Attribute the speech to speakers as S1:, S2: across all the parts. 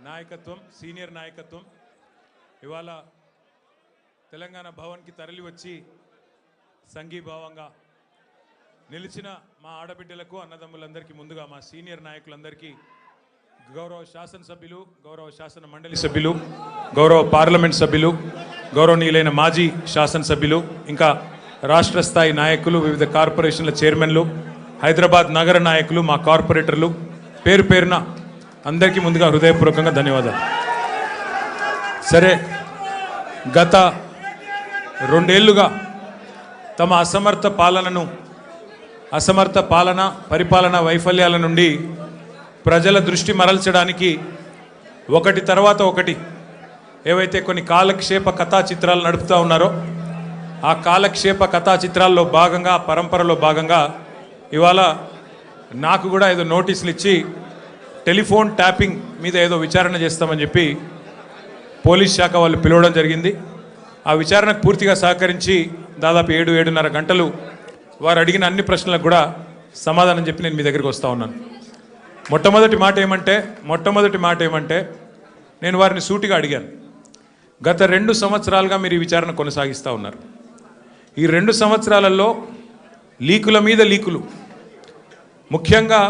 S1: నాయకత్వం, సీనియర్ నాయకత్వం ఇవాళ తెలంగాణ భవన్కి తరలి వచ్చి సంఘీభావంగా నిలిచిన మా ఆడబిడ్డలకు, అన్నదమ్ములందరికీ ముందుగా మా సీనియర్ నాయకులందరికీ, గౌరవ శాసనసభ్యులు, గౌరవ శాసన మండలి సభ్యులు, గౌరవ పార్లమెంట్ సభ్యులు, గౌరవనీయులైన మాజీ శాసనసభ్యులు, ఇంకా రాష్ట్ర స్థాయి నాయకులు, వివిధ కార్పొరేషన్ల చైర్మన్లు, హైదరాబాద్ నగర నాయకులు, మా కార్పొరేటర్లు, పేరు పేరున అందరికీ ముందుగా హృదయపూర్వకంగా ధన్యవాదాలు. సరే, గత 2 ఏళ్లుగా తమ అసమర్థ పరిపాలన వైఫల్యాల నుండి ప్రజల దృష్టి మరల్చడానికి ఒకటి తర్వాత ఒకటి ఏవైతే కొన్ని కాలక్షేప కథా చిత్రాలు నడుపుతూ ఉన్నారో ఆ కాలక్షేప కథా చిత్రాల్లో భాగంగా, పరంపరలో భాగంగా ఇవాళ నాకు కూడా ఏదో నోటీసులు ఇచ్చి టెలిఫోన్ ట్యాపింగ్ మీద ఏదో విచారణ చేస్తామని చెప్పి పోలీస్ శాఖ వాళ్ళు పిలవడం జరిగింది. ఆ విచారణకు పూర్తిగా సహకరించి దాదాపు 7-7:30 గంటలు వారు అడిగిన అన్ని ప్రశ్నలకు కూడా సమాధానం చెప్పి నేను మీ దగ్గరికి వస్తూ ఉన్నాను. మొట్టమొదటి మాట ఏమంటే నేను వారిని సూటిగా అడిగాను. గత 2 సంవత్సరాలుగా మీరు ఈ విచారణ కొనసాగిస్తూ ఉన్నారు. ఈ 2 సంవత్సరాలలో లీకుల మీద లీకులు, ముఖ్యంగా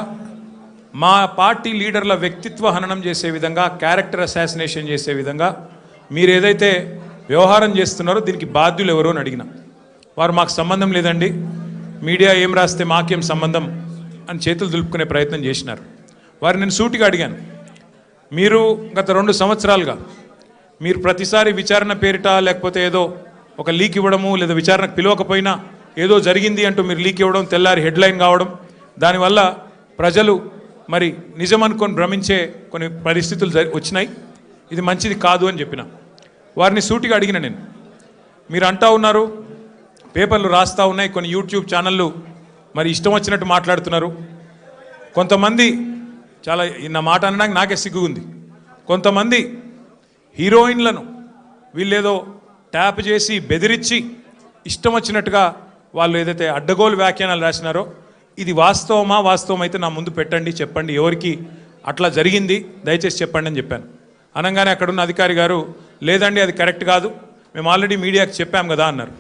S1: మా పార్టీ లీడర్ల వ్యక్తిత్వ హననం చేసే విధంగా, క్యారెక్టర్ అసాసినేషన్ చేసే విధంగా మీరు ఏదైతే వ్యవహారం చేస్తున్నారో దీనికి బాధ్యులు ఎవరో అని అడిగిన వారు మాకు సంబంధం లేదండి, మీడియా ఏం రాస్తే మాకేం సంబంధం అని చేతులు దులుపుకునే ప్రయత్నం చేసినారు. వారు నేను సూటిగా అడిగాను, మీరు గత 2 సంవత్సరాలుగా మీరు ప్రతిసారి విచారణ పేరిట లేకపోతే ఏదో ఒక లీక్ ఇవ్వడము, లేదా విచారణకు పిలవకపోయినా ఏదో జరిగింది అంటూ మీరు లీక్ ఇవ్వడం, తెల్లారి హెడ్లైన్ కావడం, దానివల్ల ప్రజలు మరి నిజం అనుకొని భ్రమించే కొన్ని పరిస్థితులు వచ్చినాయి. ఇది మంచిది కాదు అని చెప్పిన వారిని సూటిగా అడిగిన నేను. మీరు అంటా ఉన్నారు, పేపర్లు రాస్తూ ఉన్నాయి, కొన్ని యూట్యూబ్ ఛానళ్ళు మరి ఇష్టం వచ్చినట్టు మాట్లాడుతున్నారు. కొంతమంది చాలా నా మాట అనడానికి నాకే సిగ్గు ఉంది. కొంతమంది హీరోయిన్లను వీళ్ళేదో ట్యాప్ చేసి బెదిరించి ఇష్టం వచ్చినట్టుగా వాళ్ళు ఏదైతే అడ్డగోలు వ్యాఖ్యానాలు రాసినారో ఇది వాస్తవం అయితే నా ముందు పెట్టండి, చెప్పండి ఎవరికి అట్లా జరిగింది దయచేసి చెప్పండి అని చెప్పాను. అనగానే అక్కడున్న అధికారి గారు లేదండి అది కరెక్ట్ కాదు, మేము ఆల్రెడీ మీడియాకి చెప్పాం కదా అన్నారు.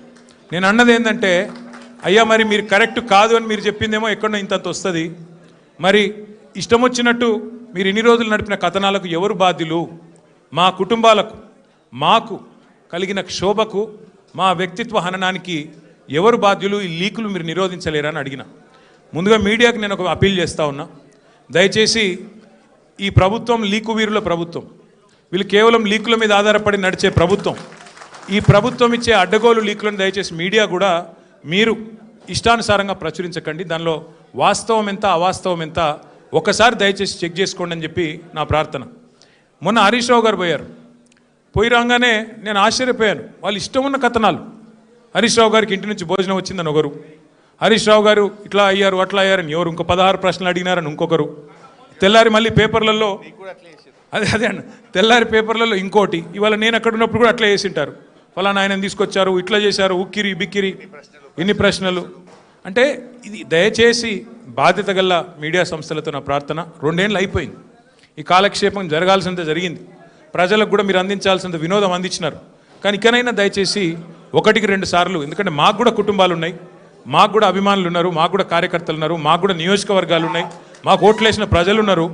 S1: నేను అన్నది ఏంటంటే, అయ్యా మరి మీరు కరెక్ట్ కాదు అని మీరు చెప్పిందేమో ఎక్కడో ఇంతంత వస్తుంది, మరి ఇష్టం వచ్చినట్టు మీరు ఇన్ని రోజులు నడిపిన కథనాలకు ఎవరు బాధ్యులు? మా కుటుంబాలకు, మాకు కలిగిన క్షోభకు, మా వ్యక్తిత్వ హననానికి ఎవరు బాధ్యులు? ఈ లీకులు మీరు నిరోధించలేరని అడిగిన. ముందుగా మీడియాకి నేను ఒక అపీల్ చేస్తూ ఉన్నా, దయచేసి ఈ ప్రభుత్వం లీకు వీరుల ప్రభుత్వం, వీళ్ళు కేవలం లీకుల మీద ఆధారపడి నడిచే ప్రభుత్వం. ఈ ప్రభుత్వం ఇచ్చే అడ్డగోలు లీకులను దయచేసి మీడియా కూడా మీరు ఇష్టానుసారంగా ప్రచురించకండి, దానిలో వాస్తవం ఎంత అవాస్తవం ఎంత ఒకసారి దయచేసి చెక్ చేసుకోండి అని చెప్పి నా ప్రార్థన. మొన్న హరీష్ రావు గారు పోయి రాగానే నేను ఆశ్చర్యపోయాను. వాళ్ళు ఇష్టం ఉన్న కథనాలు, హరీష్ రావు గారికి ఇంటి నుంచి భోజనం వచ్చిందని ఒకరు, హరీష్ రావు గారు ఇట్లా అయ్యారు అట్లా అయ్యారని ఎవరు, ఇంకో 16 ప్రశ్నలు అడిగినారని ఇంకొకరు, తెల్లారి మళ్ళీ పేపర్లలో అదే అన్న తెల్లారి పేపర్లలో ఇంకోటి, ఇవాళ నేను అక్కడ ఉన్నప్పుడు కూడా అట్లా చేసింటారు, ఫలానా ఆయన తీసుకొచ్చారు, ఇట్లా చేశారు, ఉక్కిరి బిక్కిరి ఇన్ని ప్రశ్నలు. అంటే ఇది దయచేసి బాధ్యత గల మీడియా సంస్థలతో నా ప్రార్థన. 2 ఏళ్ళు అయిపోయింది, ఈ కాలక్షేపం జరగాల్సినంత జరిగింది, ప్రజలకు కూడా మీరు అందించాల్సినంత వినోదం అందించినారు. కానీ ఇకనైనా దయచేసి 1-2 సార్లు, ఎందుకంటే మాకు కూడా కుటుంబాలు ఉన్నాయి, మాకు కూడా అభిమానులు ఉన్నారు, మాకు కూడా కార్యకర్తలు ఉన్నారు, మాకు కూడా నియోజకవర్గాలు ఉన్నాయి, మాకు ఓట్లేసిన ప్రజలు ఉన్నారు,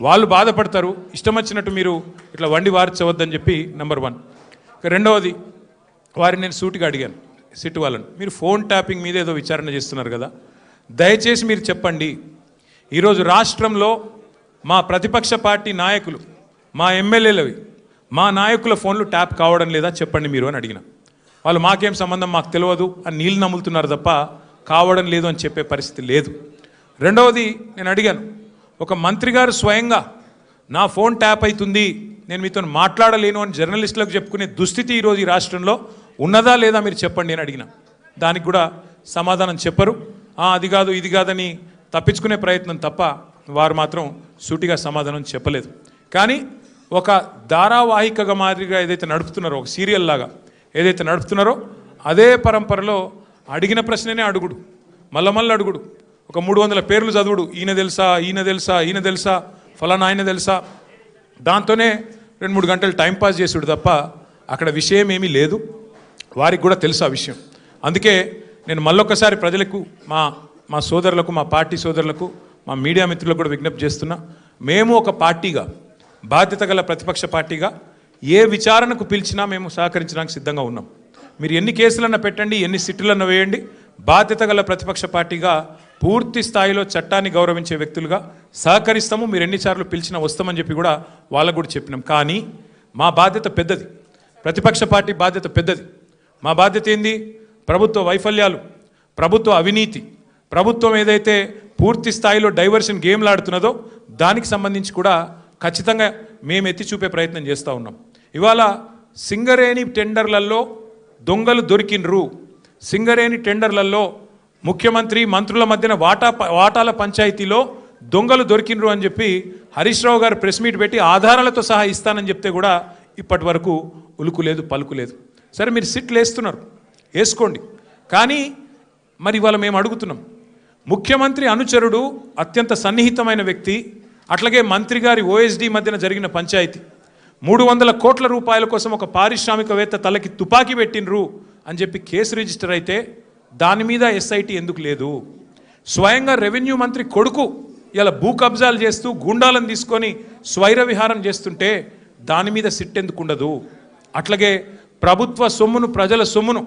S1: వాళ్ళు బాధపడతారు. ఇష్టం వచ్చినట్టు మీరు ఇట్లా వండి వార్చవద్దని చెప్పి నెంబర్ 1. ఇక రెండవది, వారిని నేను సూటిగా అడిగాను, సిట్ వాళ్ళని, మీరు ఫోన్ ట్యాపింగ్ మీద ఏదో విచారణ చేస్తున్నారు కదా, దయచేసి మీరు చెప్పండి, ఈరోజు రాష్ట్రంలో మా ప్రతిపక్ష పార్టీ నాయకులు, మా ఎమ్మెల్యేలవి, మా నాయకుల ఫోన్లు ట్యాప్ కావడం లేదా చెప్పండి మీరు అని అడిగిన. వాళ్ళు మాకేం సంబంధం, మాకు తెలియదు అని నీళ్ళు నమ్ములుతున్నారు తప్ప కావడం లేదు అని చెప్పే పరిస్థితి లేదు. రెండవది నేను అడిగాను, ఒక మంత్రి గారు స్వయంగా నా ఫోన్ ట్యాప్ అవుతుంది, నేను మీతో మాట్లాడలేను అని జర్నలిస్టులకు చెప్పుకునే దుస్థితి ఈరోజు ఈ రాష్ట్రంలో ఉన్నదా లేదా మీరు చెప్పండి అని అడిగిన. దానికి కూడా సమాధానం చెప్పరు, అది కాదు ఇది కాదని తప్పించుకునే ప్రయత్నం తప్ప వారు మాత్రం సూటిగా సమాధానం చెప్పలేదు. కానీ ఒక ధారావాహికగా మాదిరిగా ఏదైతే నడుపుతున్నారో, ఒక సీరియల్ లాగా ఏదైతే నడుపుతున్నారో అదే పరంపరలో అడిగిన ప్రశ్ననే అడుగుడు, మళ్ళీ అడుగుడు, ఒక 300 పేర్లు చదువుడు, ఈయన తెలుసా ఫలానా ఆయన తెలుసా, దాంతోనే 2-3 గంటలు టైంపాస్ చేసుడు తప్ప అక్కడ విషయం ఏమీ లేదు. వారికి కూడా తెలుసు ఆ విషయం. అందుకే నేను మళ్ళొక్కసారి ప్రజలకు, మా సోదరులకు, మా పార్టీ సోదరులకు, మా మీడియా మిత్రులకు కూడా విజ్ఞప్తి చేస్తున్నా, మేము ఒక పార్టీగా, బాధ్యత గల ప్రతిపక్ష పార్టీగా ఏ విచారణకు పిలిచినా మేము సహకరించడానికి సిద్ధంగా ఉన్నాం. మీరు ఎన్ని కేసులన్నా పెట్టండి, ఎన్ని సిట్టులన్నా వేయండి, బాధ్యత గల ప్రతిపక్ష పార్టీగా పూర్తి స్థాయిలో చట్టాన్ని గౌరవించే వ్యక్తులుగా సహకరిస్తాము. మీరు ఎన్నిసార్లు పిలిచినా వస్తామని చెప్పి కూడా వాళ్ళకు కూడా చెప్పినాం. కానీ మా బాధ్యత పెద్దది, ప్రతిపక్ష పార్టీ బాధ్యత పెద్దది. మా బాధ్యత ఏంది? ప్రభుత్వ వైఫల్యాలు, ప్రభుత్వ అవినీతి, ప్రభుత్వం ఏదైతే పూర్తి స్థాయిలో డైవర్షన్ గేమ్లు ఆడుతున్నదో దానికి సంబంధించి కూడా ఖచ్చితంగా మేము ఎత్తి చూపే ప్రయత్నం చేస్తూ ఉన్నాం. ఇవాళ సింగరేణి టెండర్లలో దొంగలు దొరికినరు, సింగరేణి టెండర్లలో ముఖ్యమంత్రి మంత్రుల మధ్యన వాటాల పంచాయతీలో దొంగలు దొరికినరు అని చెప్పి హరీష్ రావు గారు ప్రెస్ మీట్ పెట్టి ఆధారాలతో సహా ఇస్తానని చెప్తే కూడా ఇప్పటి వరకు ఉలుకు లేదు, పలుకు లేదు. సరే, మీరు సిట్లు వేస్తున్నారు, వేసుకోండి. కానీ మరి ఇవాళ మేము అడుగుతున్నాం, ముఖ్యమంత్రి అనుచరుడు, అత్యంత సన్నిహితమైన వ్యక్తి, అట్లాగే మంత్రి గారి ఓఎస్డీ మధ్యన జరిగిన పంచాయతీ, 300 కోట్ల రూపాయల కోసం ఒక పారిశ్రామికవేత్త తలకి తుపాకీ పెట్టినరు అని చెప్పి కేసు రిజిస్టర్ అయితే దాని మీద ఎస్ఐటి ఎందుకు లేదు? స్వయంగా రెవెన్యూ మంత్రి కొడుకు ఇలా భూ కబ్జాలు చేస్తూ గుండాలను తీసుకొని స్వైర విహారం చేస్తుంటే దాని మీద సిట్ ఎందుకు ఉండదు? అట్లాగే ప్రభుత్వ సొమ్మును, ప్రజల సొమ్మును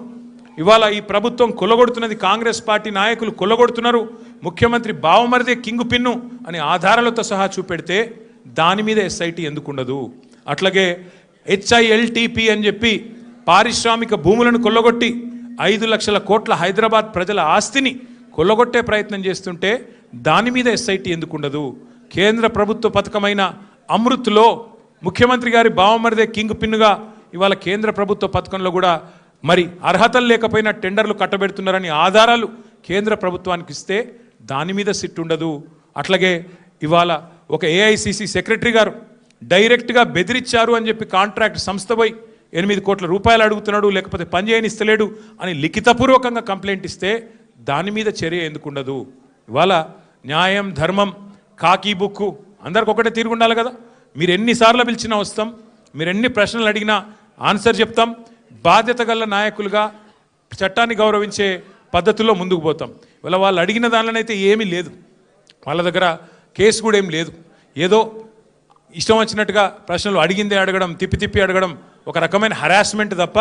S1: ఇవాళ ఈ ప్రభుత్వం కొల్లగొడుతున్నది, కాంగ్రెస్ పార్టీ నాయకులు కొల్లగొడుతున్నారు, ముఖ్యమంత్రి బావమరిదే కింగు పిన్ను అని ఆధారాలతో సహా చూపెడితే దాని మీద ఎస్ఐటి ఎందుకు ఉండదు? అట్లాగే HILTP అని చెప్పి పారిశ్రామిక భూములను కొల్లగొట్టి 5 లక్షల కోట్ల హైదరాబాద్ ప్రజల ఆస్తిని కొల్లగొట్టే ప్రయత్నం చేస్తుంటే దాని మీద ఎస్ఐటి ఎందుకు ఉండదు? కేంద్ర ప్రభుత్వ పథకమైన అమృత్లో ముఖ్యమంత్రి గారి బావమరిదే కింగ్ పిన్నుగా ఇవాళ కేంద్ర ప్రభుత్వ పథకంలో కూడా మరి అర్హతలు లేకపోయినా టెండర్లు కట్టబెడుతున్నారని ఆధారాలు కేంద్ర ప్రభుత్వానికి ఇస్తే దాని మీద సిట్ ఉండదు. అట్లాగే ఇవాళ ఒక AICC సెక్రటరీ గారు డైరెక్ట్గా బెదిరించారు అని చెప్పి కాంట్రాక్ట్ సంస్థ పోయి 8 కోట్ల రూపాయలు అడుగుతున్నాడు, లేకపోతే పని చేయనిస్తలేడు అని లిఖితపూర్వకంగా కంప్లైంట్ ఇస్తే దాని మీద చర్య ఎందుకు ఉండదు? ఇవాళ న్యాయం, ధర్మం, కాకి బుక్కు అందరికి ఒకటే తీరు ఉండాలి కదా. మీరు ఎన్నిసార్లు పిలిచినా వస్తాం, మీరు ఎన్ని ప్రశ్నలు అడిగినా ఆన్సర్ చెప్తాం. బాధ్యత గల నాయకులుగా చట్టాన్ని గౌరవించే పద్ధతుల్లో ముందుకు పోతాం. ఇవాళ వాళ్ళు అడిగిన దానిలోనైతే ఏమీ లేదు, వాళ్ళ దగ్గర కేసు కూడా ఏం లేదు. ఏదో ఇష్టం వచ్చినట్టుగా ప్రశ్నలు అడిగిందే అడగడం, తిప్పి తిప్పి అడగడం ఒక రకమైన హరాస్మెంట్ తప్ప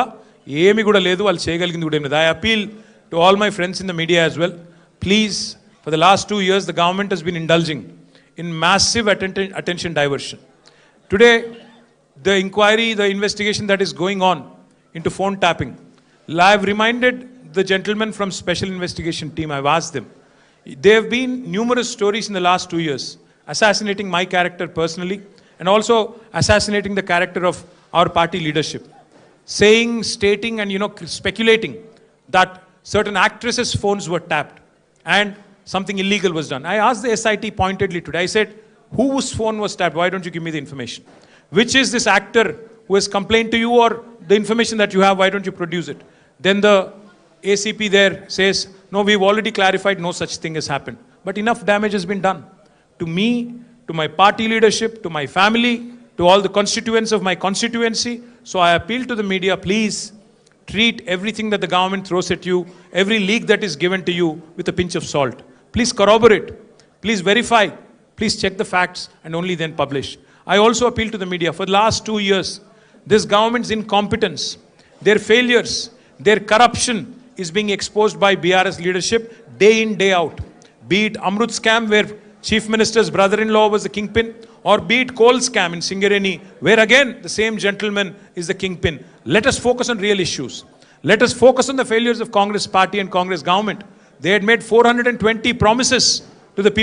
S1: ఏమి కూడా లేదు. వాళ్ళు చేయగలిగింది కూడా ఏమి లేదు. I appeal to all my friends in the media as well, please, for the last 2 years the government has been indulging in massive attention diversion. Today, the inquiry, the investigation that is going on into phone tapping, I have reminded the gentlemen from special investigation team, I've asked them, there have been numerous stories in the last 2 years assassinating my character personally and also assassinating the character of our party leadership, saying, stating and speculating that certain actresses' phones were tapped and something illegal was done. I asked the SIT pointedly today, I said, whose phone was tapped? Why don't you give me the information? Which is this actor who has complained to you, or the information that you have, why don't you produce it? Then the ACP there says, no, we've already clarified, no such thing has happened. But enough damage has been done to me, to my party leadership, to my family, to all the constituents of my constituency. So I appeal to the media, please treat everything that the government throws at you, every leak that is given to you, with a pinch of salt. Please corroborate, please verify, please check the facts and only then publish. I also appeal to the media, for the last 2 years, this government's incompetence, their failures, their corruption is being exposed by BRS leadership day in, day out. Be it Amrut scam, where Chief Minister's brother-in-law was the kingpin, or be it coal scam in Singareni, where again the same gentleman is the kingpin. Let us focus on real issues. Let us focus on the failures of Congress party and Congress government. They had made 420 promises to the people of